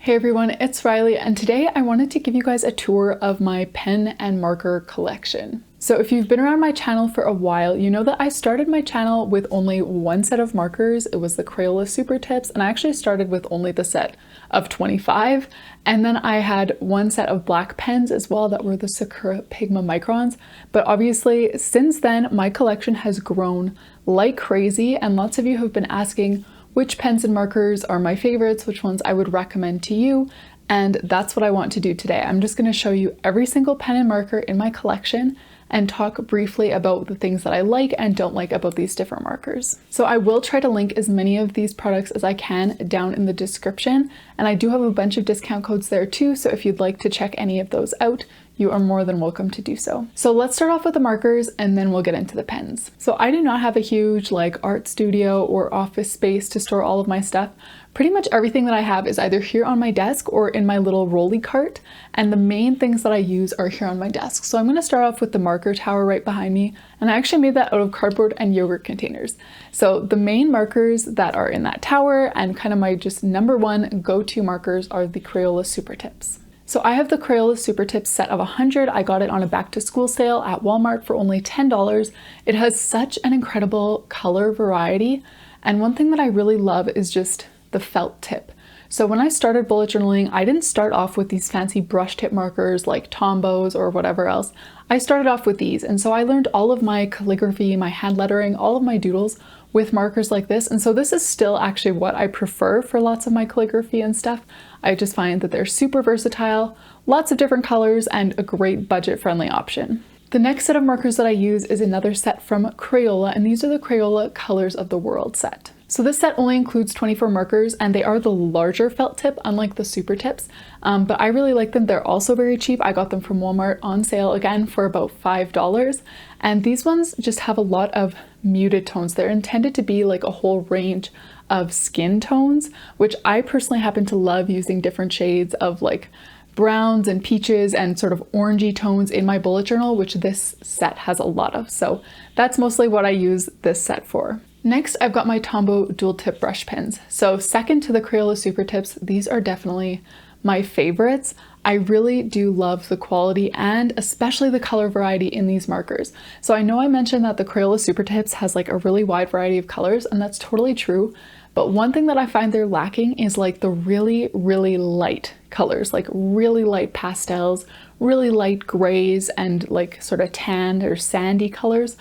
Hey everyone, it's Riley, and today I wanted to give you guys a tour of my pen and marker collection. So if you've been around my channel for a while, you know that I started my channel with only one set of markers. It was the Crayola Supertips, and I actually started with only the set of 25. And then I had one set of black pens as well that were the Sakura Pigma Microns. But obviously since then, my collection has grown like crazy, and lots of you have been asking which pens and markers are my favorites, which ones I would recommend to you, and that's what I want to do today. I'm just going to show you every single pen and marker in my collection and talk briefly about the things that I like and don't like about these different markers. So I will try to link as many of these products as I can down in the description, and I do have a bunch of discount codes there too, so if you'd like to check any of those out, you are more than welcome to do so. So let's start off with the markers and then we'll get into the pens. So I do not have a huge art studio or office space to store all of my stuff. Pretty much everything that I have is either here on my desk or in my little rolly cart, and the main things that I use are here on my desk. So I'm going to start off with the marker tower right behind me, and I actually made that out of cardboard and yogurt containers. So the main markers that are in that tower and kind of my just number one go-to markers are the Crayola Supertips. So I have the Crayola Supertips set of 100. I got it on a back to school sale at Walmart for only $10. It has such an incredible color variety, and one thing that I really love is just the felt tip. So when I started bullet journaling, I didn't start off with these fancy brush tip markers like Tombows or whatever else. I started off with these, and so I learned all of my calligraphy, my hand lettering, all of my doodles with markers like this, and so this is still actually what I prefer for lots of my calligraphy and stuff. I just find that they're super versatile, lots of different colors, and a great budget-friendly option. The next set of markers that I use is another set from Crayola, and these are the Crayola Colors of the World set. So this set only includes 24 markers, and they are the larger felt tip, unlike the super tips, but I really like them. They're also very cheap. I got them from Walmart on sale again for about $5, and these ones just have a lot of muted tones. They're intended to be like a whole range of skin tones, which I personally happen to love using different shades of like browns and peaches and sort of orangey tones in my bullet journal, which this set has a lot of. So that's mostly what I use this set for. Next, I've got my Tombow dual tip brush pens. So second to the Crayola Supertips, these are definitely my favorites. I really do love the quality and especially the color variety in these markers. So I know I mentioned that the Crayola Supertips has like a really wide variety of colors, and that's totally true. But one thing that I find they're lacking is like the really, really light colors, like really light pastels, really light grays, and like sort of tan or sandy colors.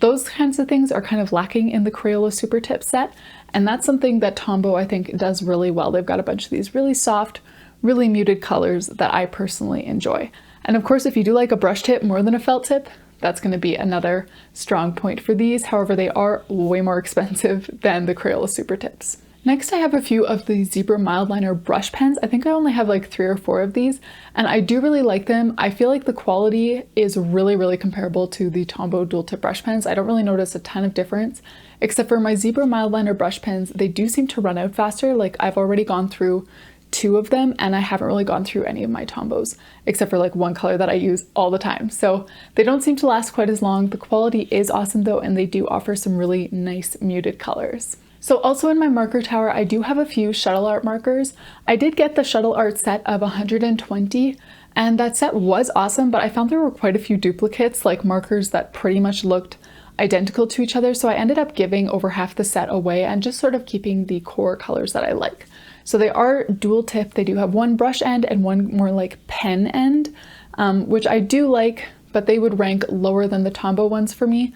Those kinds of things are kind of lacking in the Crayola Supertip set, and that's something that Tombow I think does really well. They've got a bunch of these really soft, really muted colors that I personally enjoy. And of course, if you do like a brush tip more than a felt tip, that's going to be another strong point for these. However, they are way more expensive than the Crayola Supertips. Next, I have a few of the Zebra Mildliner brush pens. I think I only have like 3 or 4 of these, and I do really like them. I feel like the quality is really, really comparable to the Tombow dual tip brush pens. I don't really notice a ton of difference, except for my Zebra Mildliner brush pens. They do seem to run out faster. Like I've already gone through 2 of them, and I haven't really gone through any of my Tombows, except for like one color that I use all the time. So they don't seem to last quite as long. The quality is awesome though, and they do offer some really nice muted colors. So also in my marker tower, I do have a few shuttle art markers. I did get the shuttle art set of 120, and that set was awesome, but I found there were quite a few duplicates, like markers that pretty much looked identical to each other. So I ended up giving over half the set away and just sort of keeping the core colors that I like. So they are dual tip. They do have one brush end and one more like pen end, which I do like, but they would rank lower than the Tombow ones for me.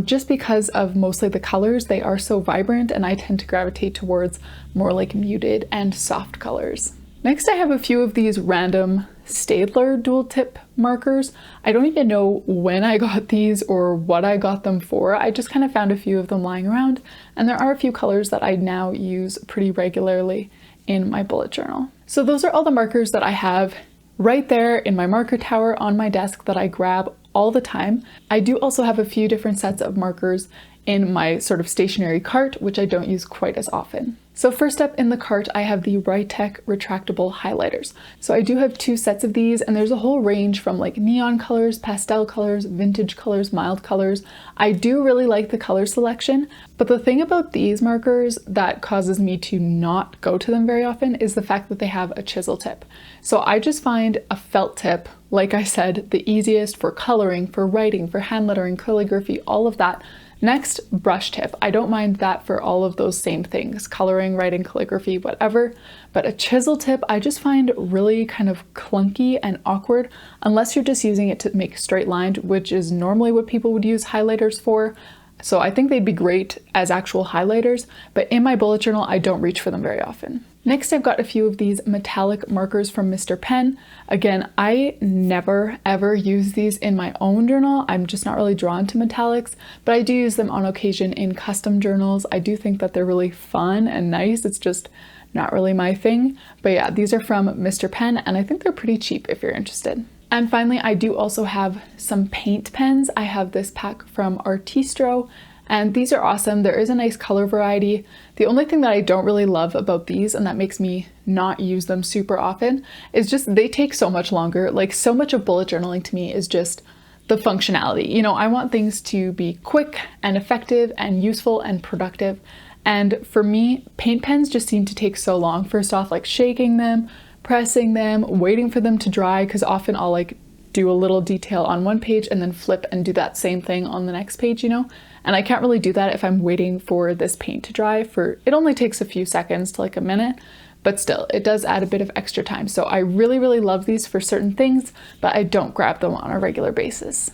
Just because of mostly the colors. They are so vibrant, and I tend to gravitate towards more like muted and soft colors. Next, I have a few of these random Staedtler dual tip markers. I don't even know when I got these or what I got them for. I just kind of found a few of them lying around, and there are a few colors that I now use pretty regularly in my bullet journal. So those are all the markers that I have right there in my marker tower on my desk that I grab all the time. I do also have a few different sets of markers in my sort of stationery cart, which I don't use quite as often. So first up in the cart, I have the Rytech retractable highlighters. So I do have 2 sets of these, and there's a whole range from like neon colors, pastel colors, vintage colors, mild colors. I do really like the color selection, but the thing about these markers that causes me to not go to them very often is the fact that they have a chisel tip. So I just find a felt tip, like I said, the easiest for coloring, for writing, for hand lettering, calligraphy, all of that. Next, brush tip. I don't mind that for all of those same things, coloring, writing, calligraphy, whatever, but a chisel tip I just find really kind of clunky and awkward unless you're just using it to make straight lined, which is normally what people would use highlighters for. So I think they'd be great as actual highlighters, but in my bullet journal, I don't reach for them very often. Next, I've got a few of these metallic markers from Mr. Pen. Again, I never ever use these in my own journal. I'm just not really drawn to metallics, but I do use them on occasion in custom journals. I do think that they're really fun and nice. It's just not really my thing. But yeah, these are from Mr. Pen, and I think they're pretty cheap if you're interested. And finally, I do also have some paint pens. I have this pack from Artistro, and these are awesome. There is a nice color variety. The only thing that I don't really love about these, and that makes me not use them super often, is just they take so much longer. Like, so much of bullet journaling to me is just the functionality. You know, I want things to be quick and effective and useful and productive. And for me, paint pens just seem to take so long. First off, like shaking them, pressing them, waiting for them to dry, because often I'll like do a little detail on one page and then flip and do that same thing on the next page, you know? And I can't really do that if I'm waiting for this paint to dry. It only takes a few seconds to like a minute, but still, it does add a bit of extra time. So I really, really love these for certain things, but I don't grab them on a regular basis.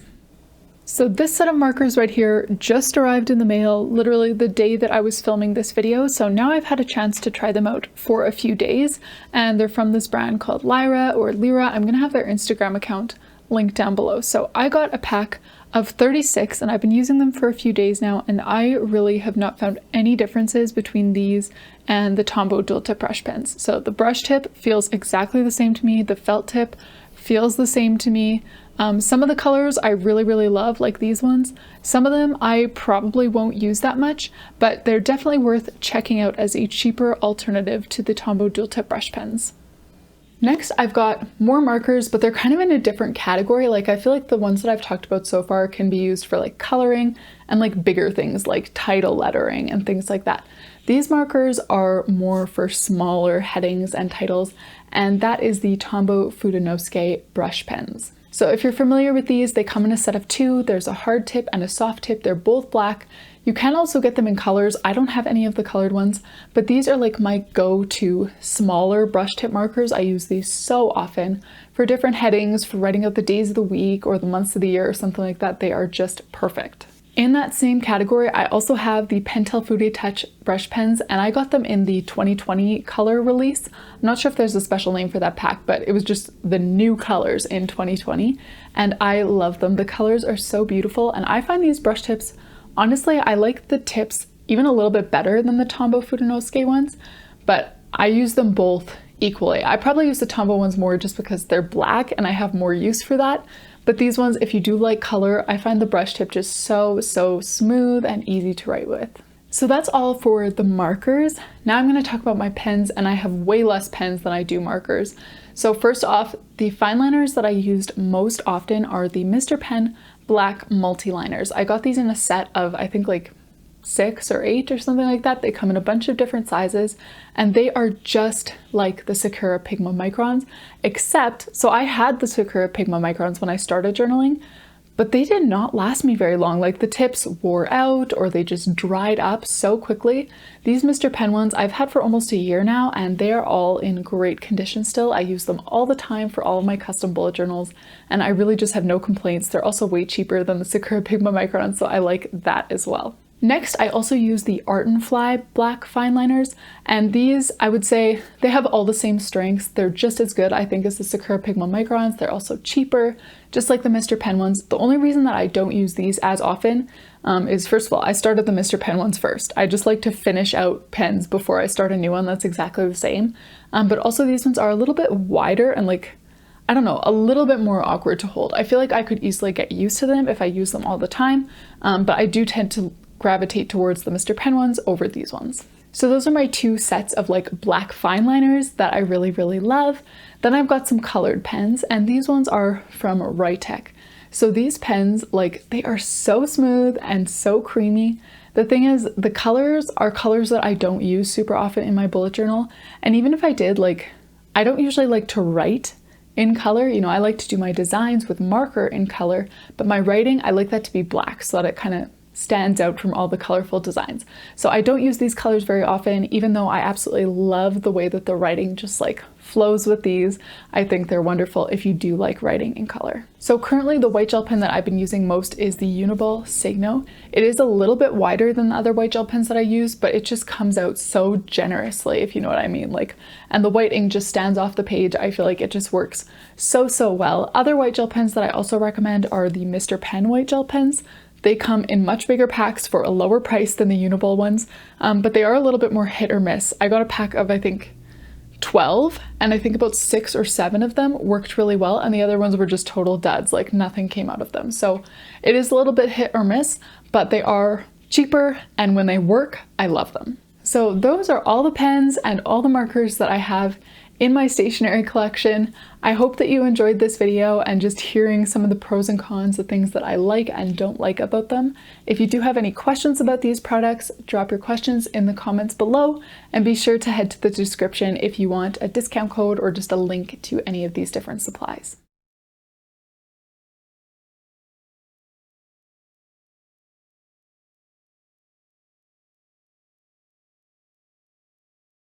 So this set of markers right here just arrived in the mail literally the day that I was filming this video. So now I've had a chance to try them out for a few days, and they're from this brand called Lira or Lira. I'm gonna have their Instagram account linked down below. So I got a pack of 36 and I've been using them for a few days now, and I really have not found any differences between these and the Tombow dual tip brush pens. So the brush tip feels exactly the same to me. The felt tip feels the same to me. Some of the colors I really, really love, like these ones. Some of them I probably won't use that much, but they're definitely worth checking out as a cheaper alternative to the Tombow dual tip brush pens. Next, I've got more markers, but they're kind of in a different category. Like, I feel like the ones that I've talked about so far can be used for like coloring and like bigger things like title lettering and things like that. These markers are more for smaller headings and titles, and that is the Tombow Fudenosuke brush pens. So if you're familiar with these, they come in a set of 2. There's a hard tip and a soft tip. They're both black. You can also get them in colors. I don't have any of the colored ones, but these are like my go-to smaller brush tip markers. I use these so often for different headings, for writing out the days of the week or the months of the year or something like that. They are just perfect. In that same category, I also have the Pentel Fude Touch brush pens, and I got them in the 2020 color release. I'm not sure if there's a special name for that pack, but it was just the new colors in 2020, and I love them. The colors are so beautiful, and I find these brush tips, honestly, I like the tips even a little bit better than the Tombow Fudenosuke ones, but I use them both equally. I probably use the Tombow ones more just because they're black and I have more use for that. But these ones, if you do like color, I find the brush tip just so smooth and easy to write with. So that's all for the markers. Now I'm going to talk about my pens, and I have way less pens than I do markers. So first off, the fine liners that I used most often are the Mr. Pen black multi-liners. I got these in a set of, I think like 6 or 8 or something like that. They come in a bunch of different sizes, and they are just like the Sakura Pigma Microns, except, so I had the Sakura Pigma Microns when I started journaling, but they did not last me very long. Like, the tips wore out or they just dried up so quickly. These Mr. Pen ones I've had for almost a year now, and they are all in great condition still. I use them all the time for all of my custom bullet journals, and I really just have no complaints. They're also way cheaper than the Sakura Pigma Microns, so I like that as well. Next, I also use the Art and Fly black fine liners, and these, I would say, they have all the same strengths. They're just as good, I think, as the Sakura Pigma Microns. They're also cheaper, just like the Mr. Pen ones. The only reason that I don't use these as often is, first of all, I started the Mr. Pen ones first. I just like to finish out pens before I start a new one that's exactly the same. But also these ones are a little bit wider and, like, I don't know, a little bit more awkward to hold. I feel like I could easily get used to them if I use them all the time, but I do tend to gravitate towards the Mr. Pen ones over these ones. So those are my two sets of like black fine liners that I really love. Then I've got some colored pens, and these ones are from Rytec. So these pens, like, they are so smooth and so creamy. The thing is, the colors are colors that I don't use super often in my bullet journal. And even if I did, like, I don't usually like to write in color. You know, I like to do my designs with marker in color, but my writing, I like that to be black so that it kind of stands out from all the colorful designs. So I don't use these colors very often, even though I absolutely love the way that the writing just like flows with these. I think they're wonderful if you do like writing in color. So currently the white gel pen that I've been using most is the Uniball Signo. It is a little bit wider than the other white gel pens that I use, but it just comes out so generously, if you know what I mean. Like, and the white ink just stands off the page. I feel like it just works so well. Other white gel pens that I also recommend are the Mr. Pen white gel pens. They come in much bigger packs for a lower price than the Uniball ones, but they are a little bit more hit or miss. I got a pack of, I think, 12, and I think about 6 or 7 of them worked really well, and the other ones were just total duds, like nothing came out of them. So it is a little bit hit or miss, but they are cheaper, and when they work, I love them. So those are all the pens and all the markers that I have in my stationery collection. I hope that you enjoyed this video and just hearing some of the pros and cons, the things that I like and don't like about them. If you do have any questions about these products, drop your questions in the comments below, and be sure to head to the description if you want a discount code or just a link to any of these different supplies.